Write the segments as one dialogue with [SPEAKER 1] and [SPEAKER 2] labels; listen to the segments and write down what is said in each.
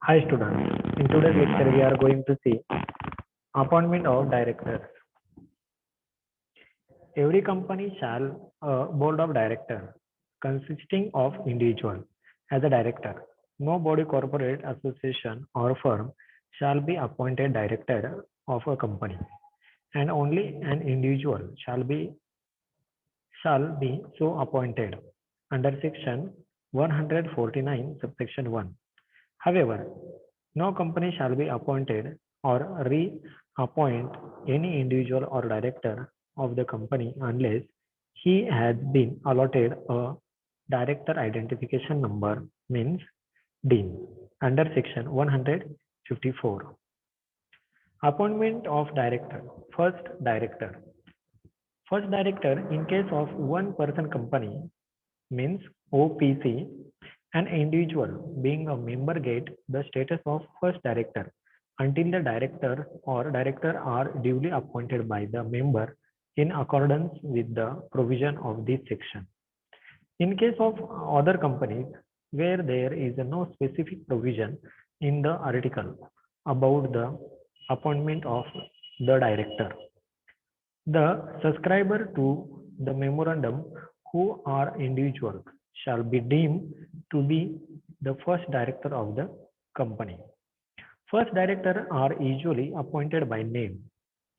[SPEAKER 1] Hi students, in today's lecture we are going to see appointment of directors. Every company shall a board of directors consisting of individual as a director. No body, corporate, association or firm shall be appointed director of a company, and only an individual shall be so appointed under section 149 subsection 1. However, no company shall be appointed or reappoint any individual or director of the company unless he has been allotted a director identification number, means DIN, under section 154. Appointment of director. First director. First director in case of one person company, means OPC, an individual being a member get the status of first director until the director or director are duly appointed by the member in accordance with the provision of this section. In case of other companies where there is no specific provision in the article about the appointment of the director, the subscriber to the memorandum who are individuals shall be deemed to be the first director of the company. First director are usually appointed by name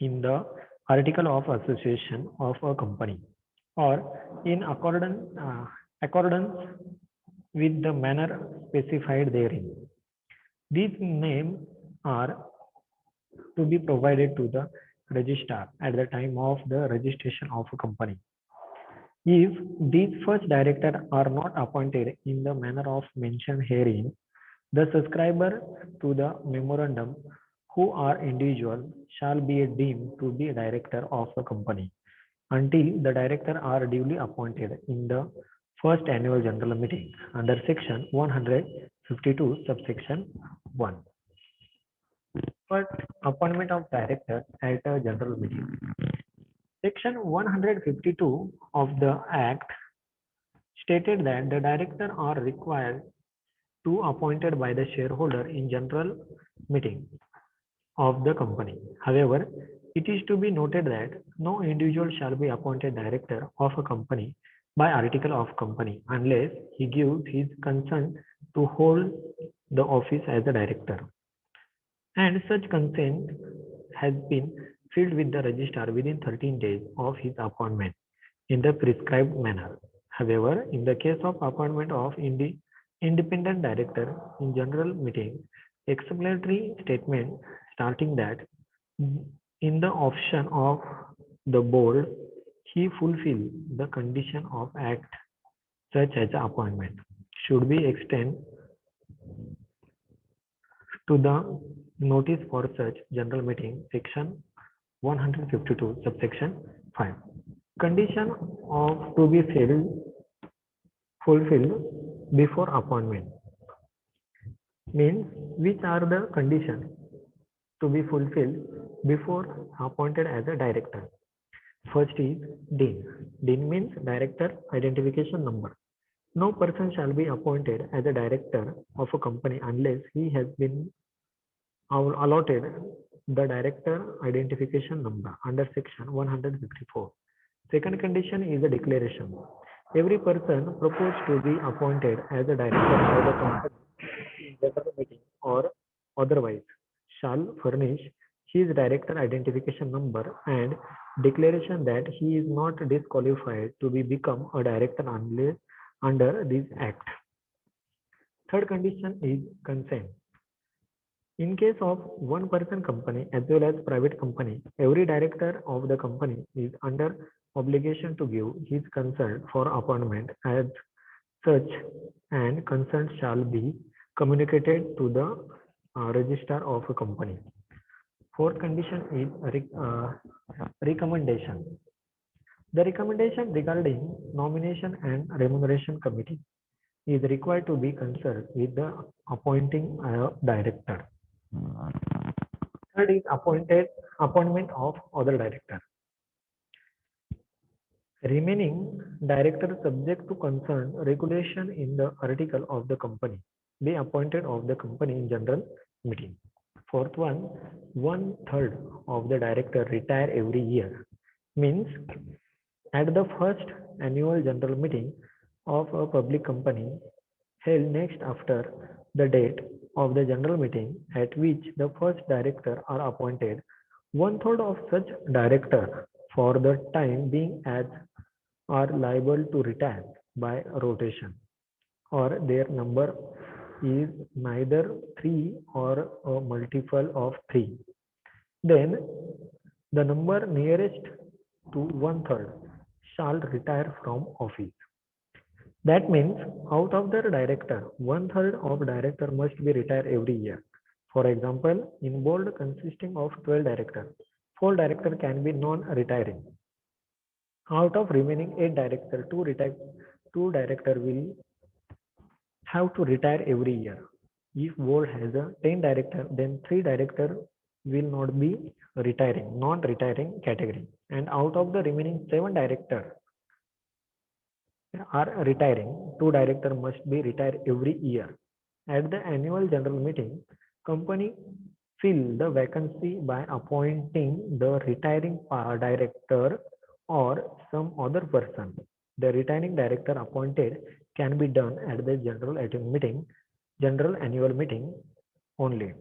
[SPEAKER 1] in the article of association of a company or in accordance with the manner specified therein. These names are to be provided to the registrar at the time of the registration of a company. If these first directors are not appointed in the manner of mentioned herein, the subscriber to the memorandum who are individual shall be deemed to be a director of the company until the director are duly appointed in the first annual general meeting under section 152 subsection 1. First, appointment of director at a general meeting. Section 152 of the Act stated that the director are required to appointed by the shareholder in general meeting of the company. However, it is to be noted that no individual shall be appointed director of a company by article of company unless he gives his consent to hold the office as a director, and such consent has been filled with the registrar within 13 days of his appointment in the prescribed manner. However, in the case of appointment of independent director in general meeting, explanatory statement starting that in the option of the board, he fulfill the condition of act such as appointment should be extended to the notice for such general meeting section 152 subsection 5. Condition of to be fulfilled before appointment means which are the conditions to be fulfilled before appointed as a director. First is DIN. DIN means director identification number. No person shall be appointed as a director of a company unless he has been allotted the director identification number under section 154. Second condition is a declaration. Every person proposed to be appointed as a director of the company in general meeting or otherwise shall furnish his director identification number and declaration that he is not disqualified to become a director unless under this act. Third condition is consent. In case of one person company as well as private company, every director of the company is under obligation to give his consent for appointment as such, and consent shall be communicated to the registrar of a company. Fourth condition is recommendation. The recommendation regarding nomination and remuneration committee is required to be consulted with the appointing director. Third is appointment of other director. Remaining director subject to concern regulation in the article of the company be appointed of the company in general meeting. Fourth one third of the director retire every year. Means at the first annual general meeting of a public company held next after the date of the general meeting at which the first director are appointed, one third of such director for the time being as are liable to retire by rotation, or their number is neither 3 or a multiple of 3. Then the number nearest to one third shall retire from office. That means out of the director, one third of director must be retired every year. For example, in board consisting of 12 directors, 4 directors can be non-retiring. Out of remaining 8 directors, 2 directors will have to retire every year. If board has a 10 director, then 3 directors will not be retiring, non-retiring category. And out of the remaining 7 directors are retiring, 2 directors must be retired every year. At the annual general meeting, company fill the vacancy by appointing the retiring director or some other person. The retiring director appointed can be done at the general annual meeting only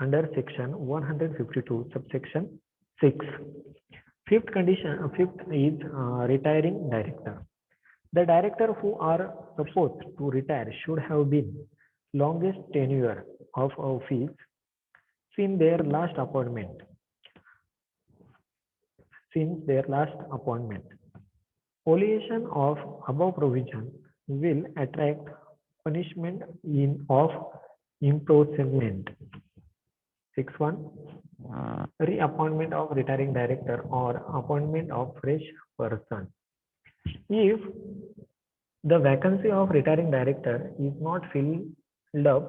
[SPEAKER 1] under section 152 subsection 6. Fifth is retiring director. The director who are supposed to retire should have been longest tenure of office since their last appointment. Violation of above provision will attract punishment of imprisonment. 6.1 Reappointment of retiring director or appointment of fresh person. If the vacancy of retiring director is not filled up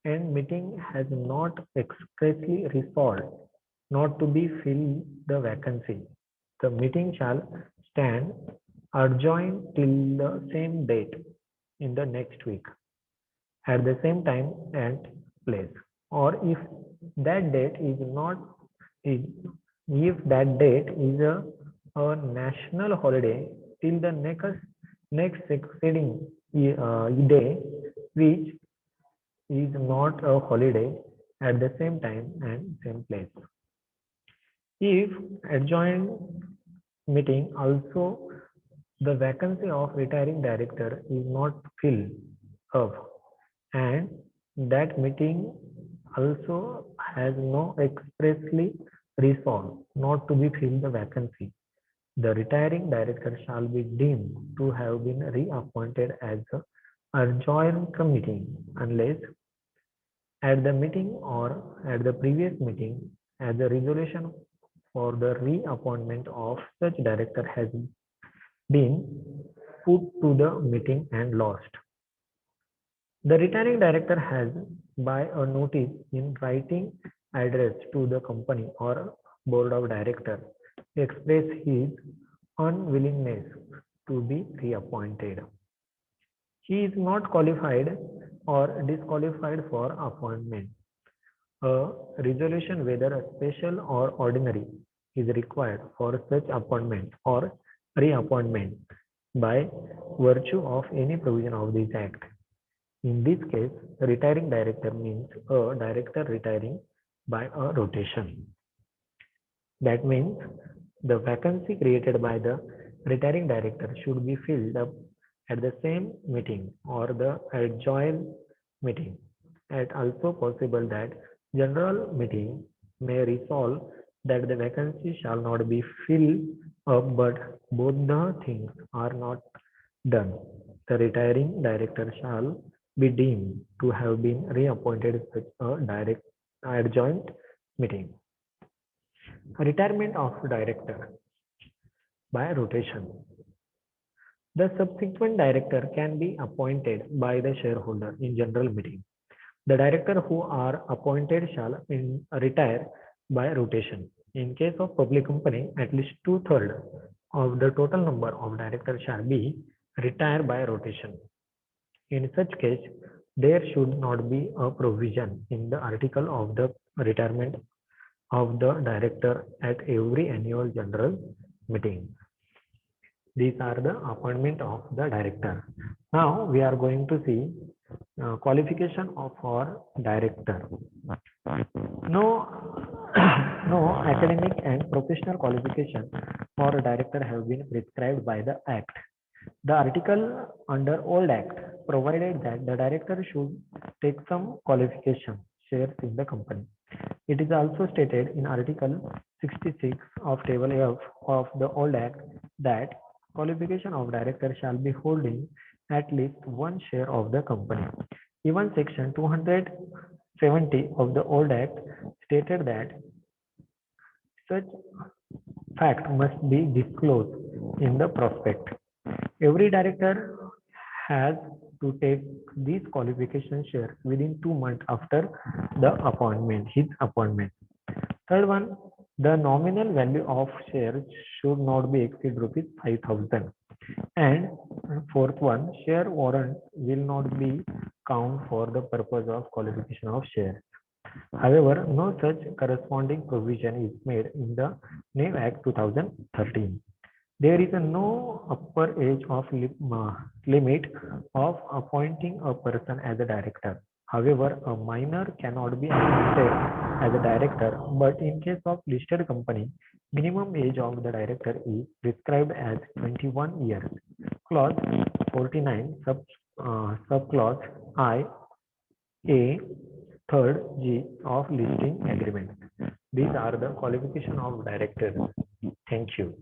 [SPEAKER 1] and meeting has not expressly resolved not to be filled the vacancy, the meeting shall stand adjourned till the same date in the next week at the same time and place. Or if that date is a national holiday, till the next succeeding day, which is not a holiday, at the same time and same place. If adjourned meeting also the vacancy of retiring director is not filled up and that meeting also has no expressly resolved not to be filled the vacancy, the retiring director shall be deemed to have been reappointed as the adjourned committee unless at the meeting or at the previous meeting as a resolution for the reappointment of such director has been put to the meeting and lost. The retiring director has by a notice in writing addressed to the company or board of directors express his unwillingness to be reappointed. He is not qualified or disqualified for appointment. A resolution whether a special or ordinary is required for such appointment or reappointment by virtue of any provision of this act. In this case, the retiring director means a director retiring by a rotation. That means the vacancy created by the retiring director should be filled up at the same meeting or the adjourned meeting. It also possible that general meeting may resolve that the vacancy shall not be filled up, but both the things are not done. The retiring director shall be deemed to have been reappointed at such a adjourned meeting. Retirement of director by rotation. The subsequent director can be appointed by the shareholder in general meeting. The director who are appointed shall retire by rotation. In case of public company, at least 2/3 of the total number of directors shall be retired by rotation. In such case, there should not be a provision in the article of the retirement of the director at every annual general meeting. These are the appointment of the director. Now we are going to see qualification of our director. No, no academic and professional qualification for a director have been prescribed by the Act. The article under Old Act provided that the director should take some qualification shares in the company. It is also stated in Article 66 of Table F of the Old Act that qualification of director shall be holding at least one share of the company. Even Section 270 of the Old Act stated that such fact must be disclosed in the prospect. Every director has to take these qualification shares within 2 months after the his appointment. Third one, the nominal value of shares should not be exceed rupees 5,000. And fourth one, share warrant will not be count for the purpose of qualification of shares. However, no such corresponding provision is made in the NAVE Act 2013. There is no upper age of limit of appointing a person as a director. However, a minor cannot be appointed as a director, but in case of listed company, minimum age of the director is prescribed as 21 years. Clause 49, subclause I, A, third G of listing agreement. These are the qualification of directors. Thank you.